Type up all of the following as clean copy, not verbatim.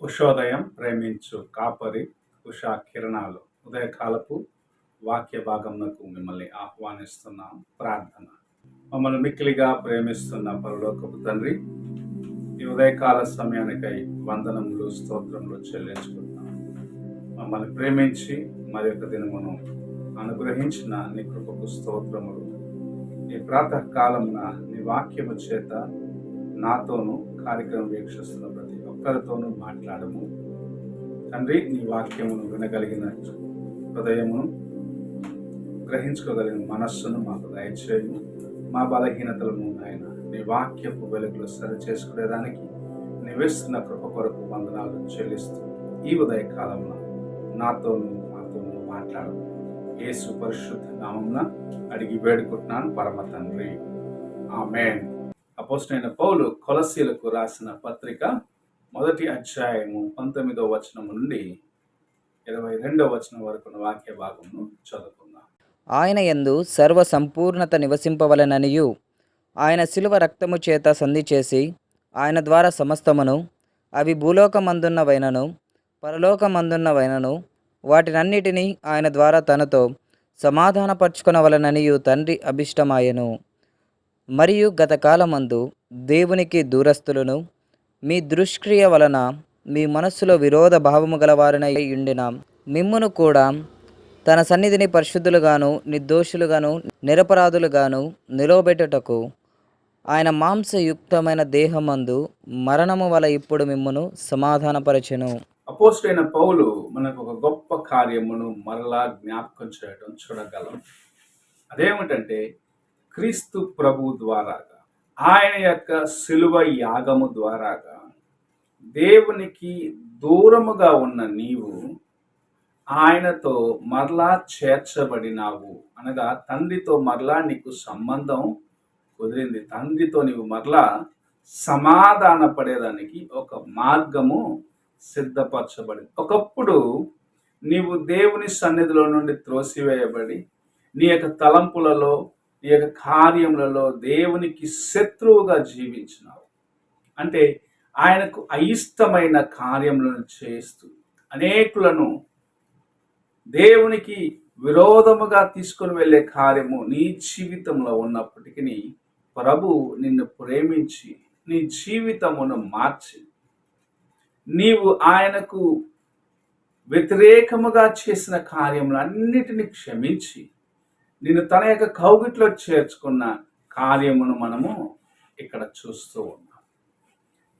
ఉషోదయం ప్రేమించు కాపరి ఉషా కిరణాలు ఉదయకాలపు వాక్య భాగంకు మిమ్మల్ని ఆహ్వానిస్తున్నాం. ప్రార్థన. మమ్మల్ని మిక్కిలిగా ప్రేమిస్తున్న పరలోకపు తండ్రి, ఈ ఉదయకాల సమయానికై వందనములు స్తోత్రములు చెల్లించుకుంటున్నాం. మమ్మల్ని ప్రేమించి మరి యొక్క దినమును అనుగ్రహించిన నీ కృపకు స్తోత్రములు. ఈ ప్రాతకాలమున నీ వాక్యము చేత నాతోనూ కార్యక్రమం వీక్షిస్తున్న ప్రతి ఒక్కరితోనూ మాట్లాడము తండ్రి. నీ వాక్యమును వినగలిగిన హృదయమును, గ్రహించుకోగలిగిన మనస్సును మాకు దయచేయము. మా బలహీనతలను ఆయన నీ వాక్యపు వెలుగులు సరి చేసుకునేదానికి నీవిస్తున్న కృప కొరకు వందనాలు చెల్లిస్తూ ఈ ఉదయకాలంలో నాతోనూ మాట్లాడము. యేసు పరిశుద్ధ నామమున అడిగి వేడుకుంటున్నాను పరమ తండ్రి, ఆమేన్. అపోస్తలుడైన పౌలు కొలస్సీలకు రాసిన పత్రిక 1వ అధ్యాయము 19వ వచనం నుండి 22వ వచనం వరకు వాక్య భాగమును చదువుకుందాం. ఆయన యందు సర్వ సంపూర్ణత నివసింపవలెననియు, ఆయన శిలువ రక్తము చేత సంధి చేసి ఆయన ద్వారా సమస్తమును, అవి భూలోకమందున్నవైనను పరలోకమందున్నవైనను వాటినన్నిటినీ ఆయన ద్వారా తనతో సమాధానపరచుకొనవలెననియు తండ్రి అభిష్టమాయెను. మరియు గతకాలమందు దేవునికి దూరస్తులను, మీ దుష్క్రియ వలన మీ మనస్సులో విరోధ భావము గలవారినై ఉండిన మిమ్మును కూడా తన సన్నిధిని పరిశుద్ధులుగాను నిర్దోషులుగాను నిరపరాధులుగాను నిలవబెట్టుటకు ఆయన మాంసయుక్తమైన దేహమందు మరణము వల్ల ఇప్పుడు మిమ్మును సమాధానపరచెను. అపోస్తలుడైన పౌలు మనకు ఒక గొప్ప కార్యమును మరలా జ్ఞాపకం చేయడం చూడగలం. అదేమిటంటే, క్రీస్తు ప్రభు ద్వారాగా, ఆయన యొక్క శిలువ యాగము ద్వారాగా దేవునికి దూరముగా ఉన్న నీవు ఆయనతో మరలా చేర్చబడినావు. అనగా తండ్రితో మరలా నీకు సంబంధం కుదిరింది. తండ్రితో నీవు మరలా సమాధాన పడేదానికి ఒక మార్గము సిద్ధపరచబడింది. ఒకప్పుడు నీవు దేవుని సన్నిధిలో నుండి త్రోసివేయబడి నీ యొక్క తలంపులలో, నీ యొక్క కార్యములలో దేవునికి శత్రువుగా జీవించినావు. అంటే ఆయనకు అయిష్టమైన కార్యములను చేస్తూ అనేకులను దేవునికి విరోధముగా తీసుకొని వెళ్ళే కార్యము నీ జీవితంలో ఉన్నప్పటికీ ప్రభు నిన్ను ప్రేమించి నీ జీవితమును మార్చి నీవు ఆయనకు వ్యతిరేకముగా చేసిన కార్యములన్నిటిని క్షమించి నిన్ను తన యొక్క కౌగిట్లో చేర్చుకున్న కార్యమును మనము ఇక్కడ చూస్తూ ఉన్నాం.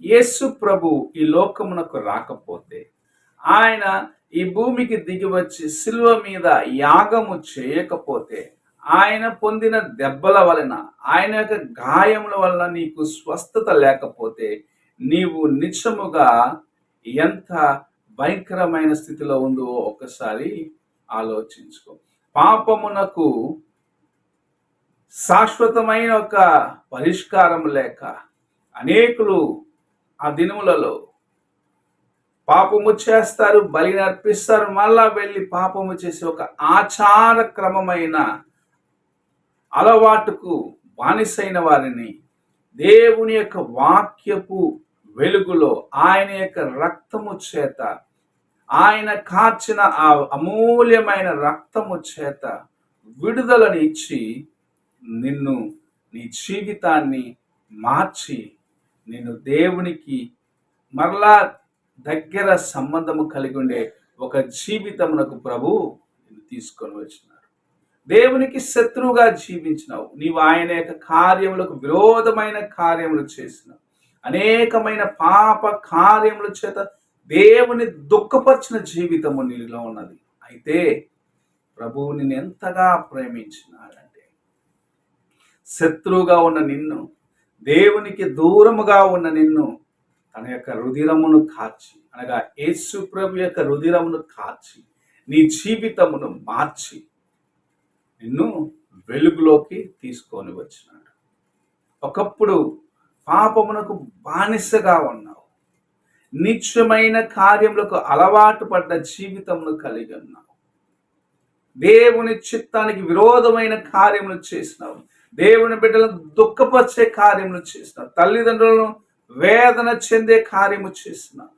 యేసు ప్రభు ఈ లోకమునకు రాకపోతే, ఆయన ఈ భూమికి దిగి వచ్చి శిలువ మీద యాగము చేయకపోతే, ఆయన పొందిన దెబ్బల వలన, ఆయన యొక్క గాయముల వలన నీకు స్వస్థత లేకపోతే, నీవు నిజముగా ఎంత భయంకరమైన స్థితిలో ఉందో ఒకసారి ఆలోచించుకో. పాపమునకు శాశ్వతమైన ఒక పరిష్కారం లేక అనేకులు ఆ దినములలో పాపము చేస్తారు, బలిని అర్పిస్తారు, మళ్ళా వెళ్ళి పాపము చేసి ఒక ఆచార క్రమమైన అలవాటుకు బానిసైన వారిని దేవుని యొక్క వాక్యపు వెలుగులో ఆయన యొక్క రక్తము చేత, ఆయన కార్చిన ఆ అమూల్యమైన రక్తము చేత విడుదలని ఇచ్చి నిన్ను, నీ జీవితాన్ని మార్చి నిన్ను దేవునికి మరలా దగ్గర సంబంధము కలిగి ఉండే ఒక జీవితమునకు ప్రభు తీసుకొని వచ్చినాడు. దేవునికి శత్రువుగా జీవించినావు నీవు, ఆయన యొక్క కార్యములకు విరోధమైన కార్యములు చేసినావు, అనేకమైన పాప కార్యముల చేత దేవుని దుఃఖపరిచిన జీవితము నీలో ఉన్నది. అయితే ప్రభువు నిన్ను ఎంతగా ప్రేమించినాడంటే, శత్రువుగా ఉన్న నిన్ను, దేవునికి దూరముగా ఉన్న నిన్ను తన యొక్క రుధిరమును కార్చి, అనగా యేసు ప్రభు యొక్క రుధిరమును కార్చి నీ జీవితమును మార్చి నిన్ను వెలుగులోకి తీసుకొని వచ్చినాడు. ఒకప్పుడు పాపమునకు బానిసగా ఉన్నావు, నిత్యమైన కార్యములకు అలవాటు పడ్డ జీవితమును కలిగి ఉన్నావు. దేవుని చిత్తానికి విరోధమైన కార్యములు చేసినావు. దేవుని బిడ్డలను దుఃఖపరిచే కార్యములు చేసినావు. తల్లిదండ్రులను వేదన చెందే కార్యము చేసినావు.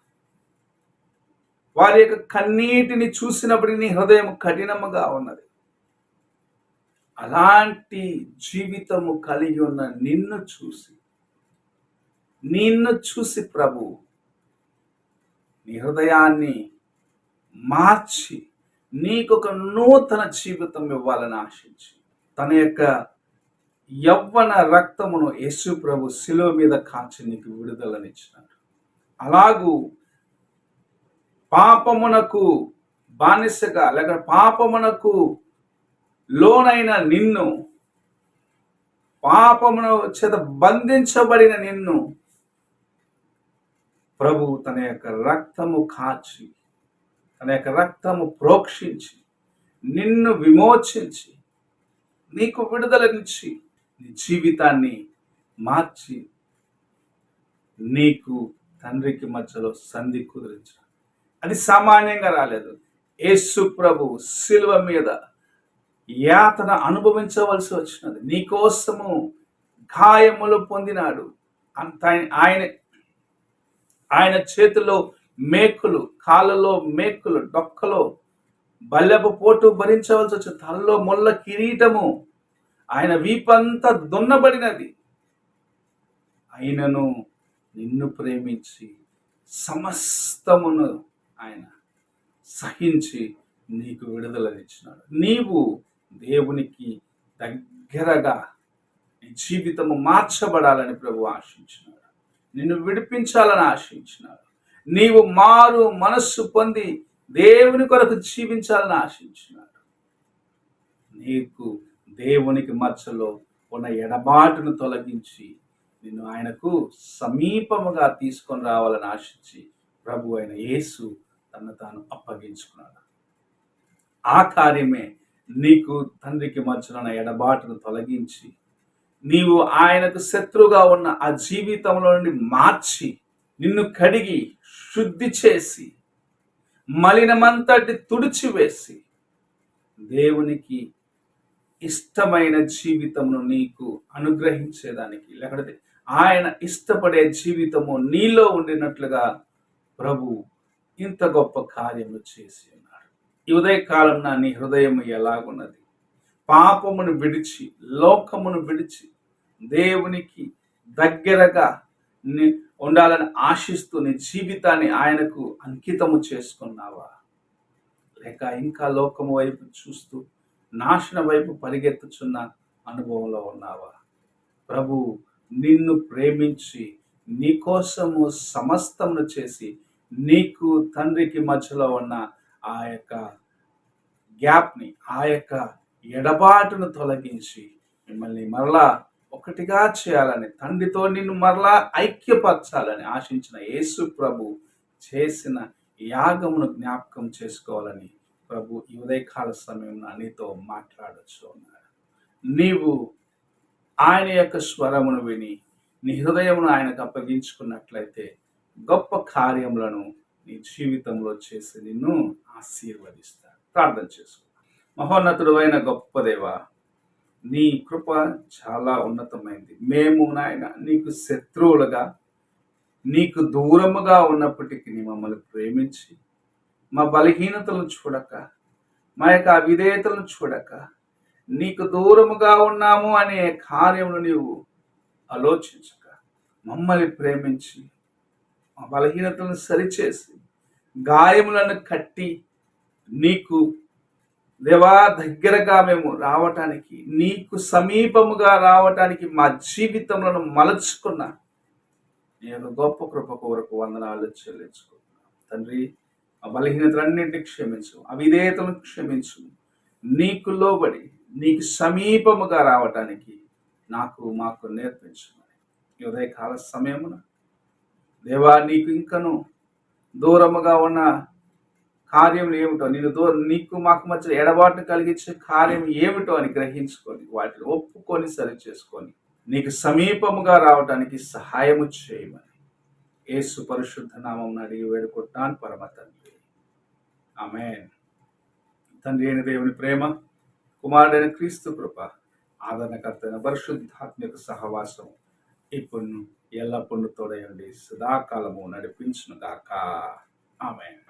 వారి యొక్క కన్నీటిని చూసినప్పటికీ నీ హృదయం కఠినముగా ఉన్నది. అలాంటి జీవితము కలిగి ఉన్న నిన్ను చూసి ప్రభు నీ హృదయాన్ని మార్చి నీకొక నూతన జీవితం ఇవ్వాలని ఆశించి తన యొక్క యవ్వన రక్తమును యేసు ప్రభు శిలువ మీద కాల్చి నీకు విడుదలనిచ్చినాడు. అలాగూ పాపమునకు బానిసగా లేక పాపమునకు లోనైన నిన్ను, పాపమును చేత బంధించబడిన నిన్ను ప్రభు తన యొక్క రక్తము కాచి, తన యొక్క రక్తము ప్రోక్షించి, నిన్ను విమోచించి, నీకు విడుదలనిచ్చి, నీ జీవితాన్ని మార్చి, నీకు తండ్రికి మధ్యలో సంధి కుదిరించాడు. అది సామాన్యంగా రాలేదు. యేసు ప్రభు శిలువ మీద యాతన అనుభవించవలసి వచ్చినది. నీకోసము గాయములు పొందినాడు. ఆయన చేతిలో మేకులు, కాళ్ళలో మేకులు, డొక్కలో బల్లెపు పోటు భరించవలసి వచ్చింది. తలలో ముళ్ళ కిరీటము, ఆయన వీపంతా దున్నబడినది. ఆయనను నిన్ను ప్రేమించి సమస్తమును ఆయన సహించి నీకు విడుదలనిచ్చినాడు. నీవు దేవునికి దగ్గరగా నీ జీవితము మార్చబడాలని ప్రభు ఆశించినాడు. నిన్ను విడిపించాలని ఆశించినాడు. నీవు మారు మనస్సు పొంది దేవుని కొరకు జీవించాలని ఆశించినాడు. నీకు దేవునికి మధ్యలో ఉన్న ఎడబాటును తొలగించి నిన్ను ఆయనకు సమీపముగా తీసుకొని రావాలని ఆశించి ప్రభు అయిన యేసు తను తాను అప్పగించుకున్నాడు. ఆ కార్యమే నీకు తండ్రికి మధ్యలో ఉన్న ఎడబాటును తొలగించి నీవు ఆయనకు శత్రువుగా ఉన్న ఆ జీవితంలో నుండి మార్చి నిన్ను కడిగి శుద్ధి చేసి మలినమంతటి తుడిచివేసి దేవునికి ఇష్టమైన జీవితమును నీకు అనుగ్రహించేదానికి, లేకపోతే ఆయన ఇష్టపడే జీవితము నీలో ఉండినట్లుగా ప్రభు ఇంత గొప్ప కార్యము చేసి ఉన్నాడు. ఈ ఉదయకాలం నీ హృదయం ఎలాగున్నది? పాపమును విడిచి, లోకమును విడిచి దేవునికి దగ్గరగా ఉండాలని ఆశిస్తూ నీ జీవితాన్ని ఆయనకు అంకితము చేసుకున్నావా? లేక ఇంకా లోకము వైపు చూస్తూ నాశన వైపు పరిగెత్తుచున్న అనుభవంలో ఉన్నావా? ప్రభు నిన్ను ప్రేమించి నీకోసము సమస్తమును చేసి నీకు తండ్రికి మధ్యలో ఉన్న ఆ యొక్క గ్యాప్ని, ఆ యొక్క ఎడబాటును తొలగించి మిమ్మల్ని మరలా ఒకటిగా చేయాలని, తండ్రితో నిన్ను మరలా ఐక్యపరచాలని ఆశించిన యేసు ప్రభు చేసిన యాగమును జ్ఞాపకం చేసుకోవాలని ప్రభు ఈ ఉదయకాల సమయంలో నీతో మాట్లాడచ్చు ఉన్నారు. నీవు ఆయన యొక్క స్వరమును విని నీ హృదయమును ఆయనకు అప్పగించుకున్నట్లయితే గొప్ప కార్యములను నీ జీవితంలో చేసి నిన్ను ఆశీర్వదిస్తాడు. ప్రార్థన చేసుకో. మహోన్నతుడు అయిన గొప్ప దేవా, నీ కృప చాలా ఉన్నతమైంది. మేము నాయన నీకు శత్రువులుగా, నీకు దూరముగా ఉన్నప్పటికీ మమ్మల్ని ప్రేమించి మా బలహీనతలను చూడక, మా యొక్క అవిధేయతలను చూడక, నీకు దూరముగా ఉన్నాము అనే కార్యములు నీవు ఆలోచించక మమ్మల్ని ప్రేమించి మా బలహీనతలను సరిచేసి గాయములను కట్టి నీకు దేవా దగ్గరగా మేము రావటానికి, నీకు సమీపముగా రావటానికి మా జీవితంలో మలుచుకున్న నీ యొక్క గొప్ప కృప కొరకు వందనాలు చెల్లించుకుంటున్నాం తండ్రి. ఆ బలహీనతలన్నింటినీ క్షమించు, అవిధేయతలను క్షమించు. నీకు లోబడి నీకు సమీపముగా రావటానికి మాకు నేర్పించు. ఈ ఉదయకాల సమయమున దేవా, నీకు ఇంకను దూరముగా ఉన్న కార్యములు ఏమిటో, నీకు మాకు మధ్య ఎడబాటును కలిగించే కార్యం ఏమిటో అని గ్రహించుకొని వాటిని ఒప్పుకొని సరి చేసుకొని నీకు సమీపముగా రావడానికి సహాయము చేయమని యేసు పరిశుద్ధ నామమున అడిగి వేడుకుంటాను పరమ తండ్రి. ఆమేన్. తండ్రి అయిన దేవుని ప్రేమ, కుమారుడైన క్రీస్తు కృప, ఆదరణకర్త అయిన పరిశుద్ధాత్మిక సహవాసం ఇప్పుడు ఎల్లప్పుడూ తోడయండి, సదాకాలము నడిపించును గాక. ఆమేన్.